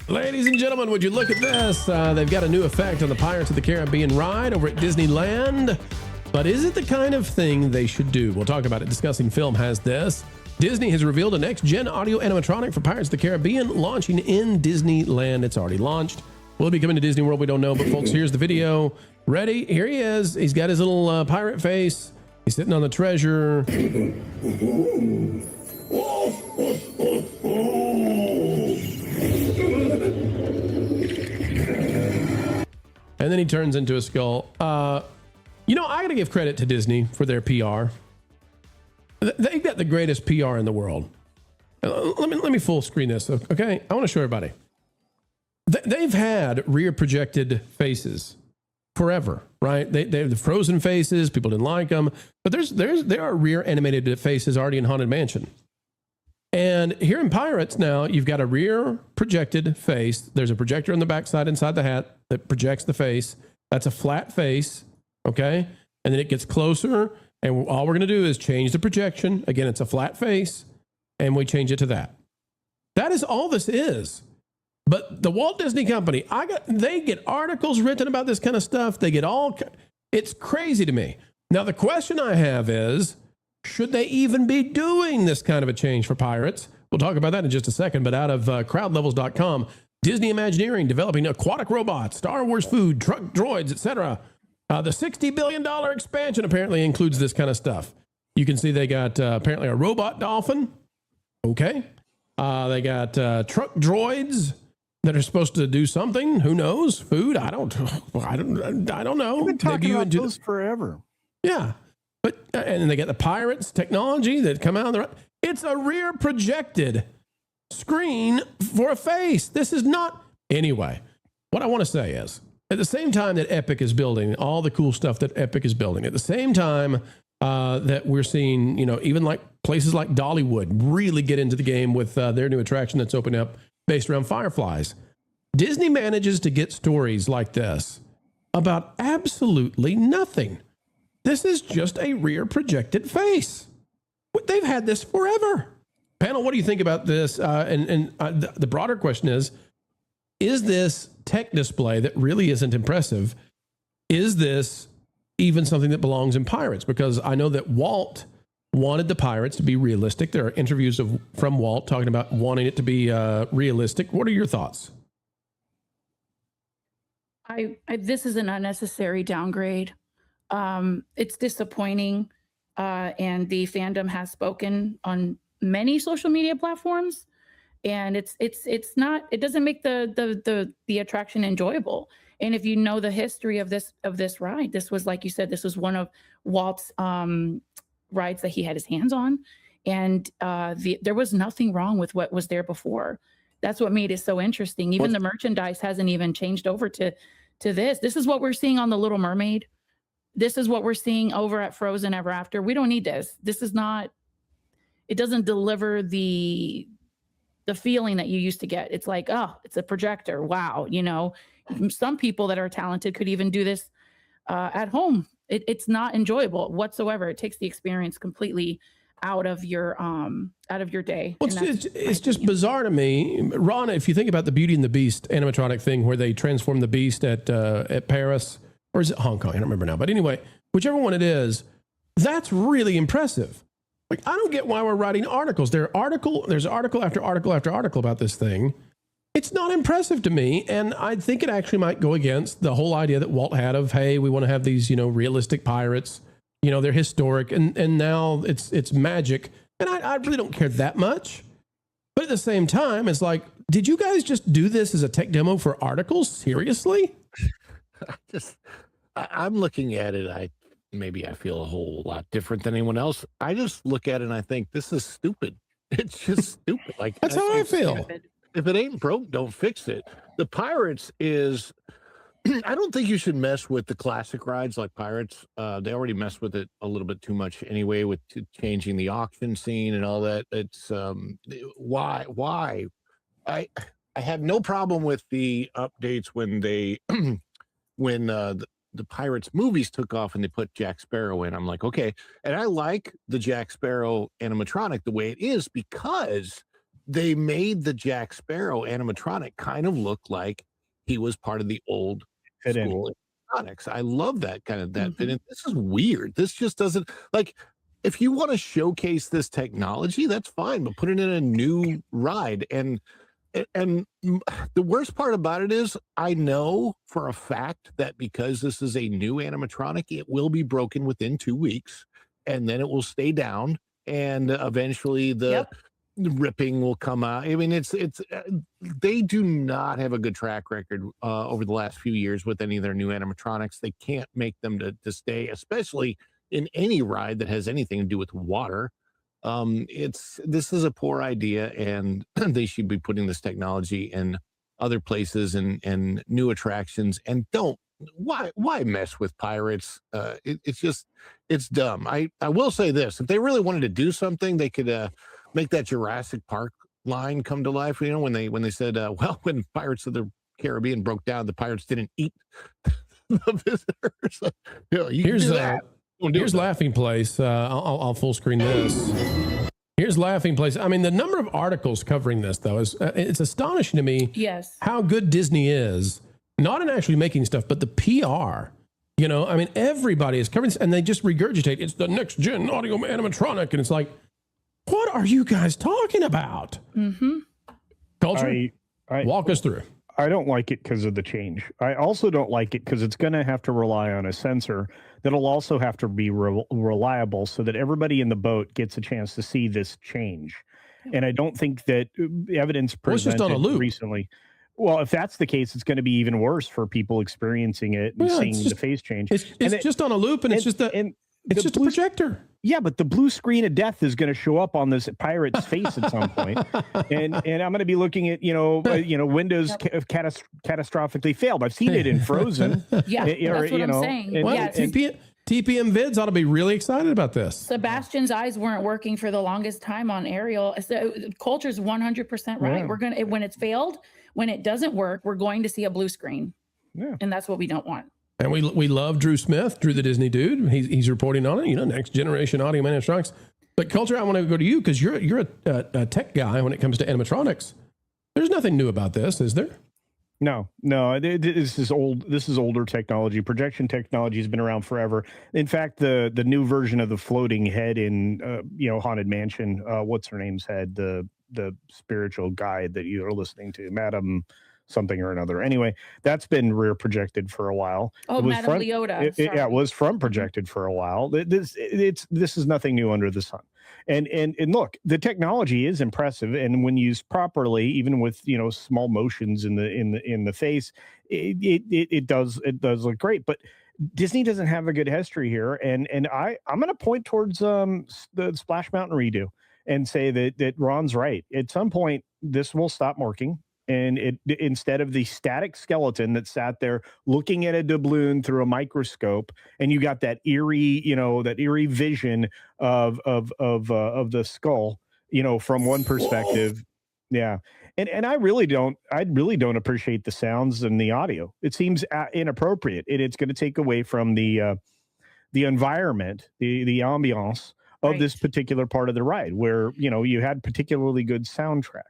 Ladies and gentlemen, would you look at this? They've got a new effect on the Pirates of the Caribbean ride over at Disneyland. But is it the kind of thing they should do? We'll talk about it. Discussing Film has this. Disney has revealed a next-gen audio animatronic for Pirates of the Caribbean launching in Disneyland. It's already launched. Will it be coming to Disney World? We don't know. But folks, here's the video. Ready? Here he is. He's got his little pirate face. He's sitting on the treasure. And then he turns into a skull. You know, I got to give credit to Disney for their PR. They've got the greatest PR in the world. Let me full screen this, okay? I want to show everybody. They've had rear projected faces forever, right? They have the Frozen faces. People didn't like them, but there are rear animated faces already in Haunted Mansion. And here in Pirates now, you've got a rear projected face. There's a projector on the backside inside the hat that projects the face. That's a flat face, okay? And then it gets closer, and all we're going to do is change the projection. Again, it's a flat face, and we change it to that. That is all this is. But the Walt Disney Company, they get articles written about this kind of stuff. They get it's crazy to me. Now, the question I have is, should they even be doing this kind of a change for Pirates? We'll talk about that in just a second, but out of crowdlevels.com, Disney Imagineering developing aquatic robots, Star Wars food, truck droids, etc. The $60 billion expansion apparently includes this kind of stuff. You can see they got apparently a robot dolphin. Okay. They got truck droids that are supposed to do something. Who knows? Food? I don't know. We've been talking about those forever. Yeah. But and they got the Pirates technology that come out of the. It's a rear projected screen for a face. This is not. Anyway, what I want to say is, at the same time that Epic is building all the cool stuff that Epic is building, at the same time that we're seeing, even like places like Dollywood really get into the game with their new attraction that's opening up based around fireflies. Disney manages to get stories like this about absolutely nothing. This is just a rear projected face. They've had this forever. Panel, what do you think about this? The broader question is this tech display that really isn't impressive, is this even something that belongs in Pirates? Because I know that Walt wanted the Pirates to be realistic. There are interviews from Walt talking about wanting it to be realistic. What are your thoughts? This is an unnecessary downgrade. It's disappointing, and the fandom has spoken on many social media platforms, and it's not. It doesn't make the attraction enjoyable. And if you know the history of this ride, this was, like you said, this was one of Walt's rides that he had his hands on, and there was nothing wrong with what was there before. That's what made it so interesting. Even the merchandise hasn't even changed over to this. This is what we're seeing on The Little Mermaid. This is what we're seeing over at Frozen Ever After. We don't need this. This is not, it doesn't deliver the feeling that you used to get. It's like, oh, it's a projector. Wow. Some people that are talented could even do this at home. It's not enjoyable whatsoever. It takes the experience completely out of your day. Well, it's just bizarre to me. Ron, if you think about the Beauty and the Beast animatronic thing where they transform the Beast at Paris, or is it Hong Kong? I don't remember now. But anyway, whichever one it is, that's really impressive. Like, I don't get why we're writing articles. There's article after article after article about this thing. It's not impressive to me. And I think it actually might go against the whole idea that Walt had of, hey, we want to have these, realistic pirates. They're historic. And now it's magic. And I really don't care that much. But at the same time, it's like, did you guys just do this as a tech demo for articles? Seriously? I'm looking at it. Maybe I feel a whole lot different than anyone else. I just look at it and I think this is stupid. It's just stupid. Like, that's how I feel. If it ain't broke, don't fix it. The Pirates is, I don't think you should mess with the classic rides like Pirates. They already mess with it a little bit too much anyway, with changing the auction scene and all that. It's why? I had no problem with the updates when they when the Pirates movies took off and they put Jack Sparrow in. I'm like, okay. And I like the Jack Sparrow animatronic the way it is because they made the Jack Sparrow animatronic kind of look like he was part of the old school animatronics. I love that kind of that. And this is weird. This just doesn't, like, if you want to showcase this technology, that's fine, but put it in a new ride. And the worst part about it is, I know for a fact that because this is a new animatronic, it will be broken within 2 weeks, and then it will stay down, and eventually the ripping will come out. I mean, it's they do not have a good track record over the last few years with any of their new animatronics. They can't make them to stay, especially in any ride that has anything to do with water. This is a poor idea, and they should be putting this technology in other places and new attractions. And why mess with pirates? It's dumb. I will say this: if they really wanted to do something, they could make that Jurassic Park line come to life. You know, when they said, well, when Pirates of the Caribbean broke down, the pirates didn't eat the visitors. You know, here's Laughing Place. I'll full screen this. Here's Laughing Place. I mean, the number of articles covering this, though, is it's astonishing to me. Yes. How good Disney is, not in actually making stuff, but the PR. You know, I mean, everybody is covering this, and they just regurgitate. It's the next gen audio animatronic, and it's like, what are you guys talking about? Culture, walk us through. I don't like it because of the change. I also don't like it because it's going to have to rely on a sensor that'll also have to be reliable so that everybody in the boat gets a chance to see this change. And I don't think that evidence presented on a loop recently. Well, if that's the case, it's going to be even worse for people experiencing it and seeing the face change. It's just on a loop, and it's just a projector. Yeah, but the blue screen of death is going to show up on this pirate's face at some point, and I'm going to be looking at Windows catastrophically failed. I've seen it in Frozen. Yeah, that's what I'm saying. TPM Vids ought to be really excited about this. Sebastian's eyes weren't working for the longest time on Ariel. So Culture's 100% right. Yeah. When it's failed, when it doesn't work, we're going to see a blue screen. Yeah, and that's what we don't want. And we love Drew Smith, Drew the Disney dude. He's reporting on it, next generation audio animatronics. But Culture, I want to go to you because you're a tech guy when it comes to animatronics. There's nothing new about this, is there? No. This is old. This is older technology. Projection technology has been around forever. In fact, the new version of the floating head in Haunted Mansion, what's her name's head, the spiritual guide that you're listening to, Madam something or another. Anyway, that's been rear projected for a while. Oh, Madam Leota. It was front projected for a while. This is nothing new under the sun. And look, the technology is impressive, and when used properly, even with small motions in the face, it does look great. But Disney doesn't have a good history here, and I'm going to point towards the Splash Mountain redo and say that Ron's right. At some point, this will stop working. And instead of the static skeleton that sat there looking at a doubloon through a microscope, and you got that eerie vision of the skull, from one perspective. Yeah. And I really don't appreciate the sounds and the audio. It seems inappropriate. It's going to take away from the environment, the ambiance of this particular part of the ride where, you had particularly good soundtrack.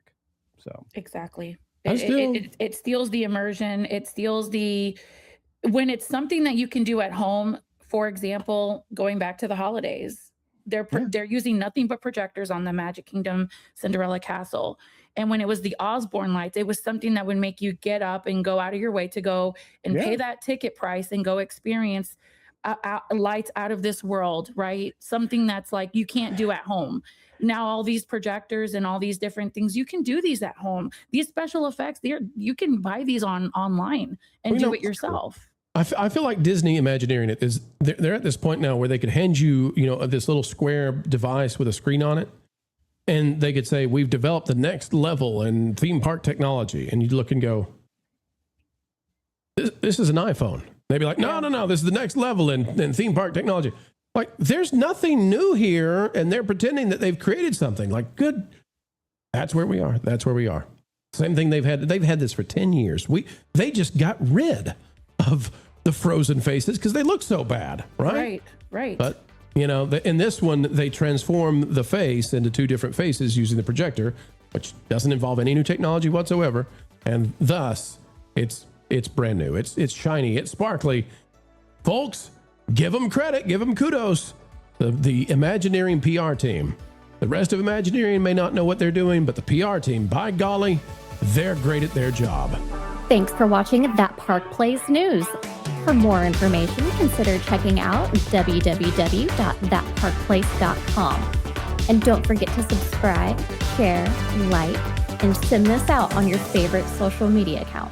So exactly. It steals the immersion. It steals when it's something that you can do at home. For example, going back to the holidays, they're using nothing but projectors on the Magic Kingdom Cinderella Castle. And when it was the Osborne lights, it was something that would make you get up and go out of your way to go and pay that ticket price and go experience lights out of this world, right? Something that's like you can't do at home. Now all these projectors and all these different things, you can do these at home. These special effects, you can buy these online and do it yourself. I feel like Disney Imagineering it is they're at this point now where they could hand you, this little square device with a screen on it, and they could say, we've developed the next level in theme park technology, and you'd look and go, this is an iPhone. They'd be like, no, this is the next level in theme park technology. Like, there's nothing new here, and they're pretending that they've created something. Like, good. That's where we are. That's where we are. Same thing they've had this for 10 years. They just got rid of the frozen faces because they look so bad, right? Right. But, in this one, they transform the face into two different faces using the projector. which doesn't involve any new technology whatsoever, and thus it's brand new. It's shiny. It's sparkly. Folks, give them credit. Give them kudos. The Imagineering PR team. The rest of Imagineering may not know what they're doing, but the PR team, by golly, they're great at their job. Thanks for watching That Park Plays News. For more information, consider checking out www.thatparkplace.com. And don't forget to subscribe, share, like, and send this out on your favorite social media account.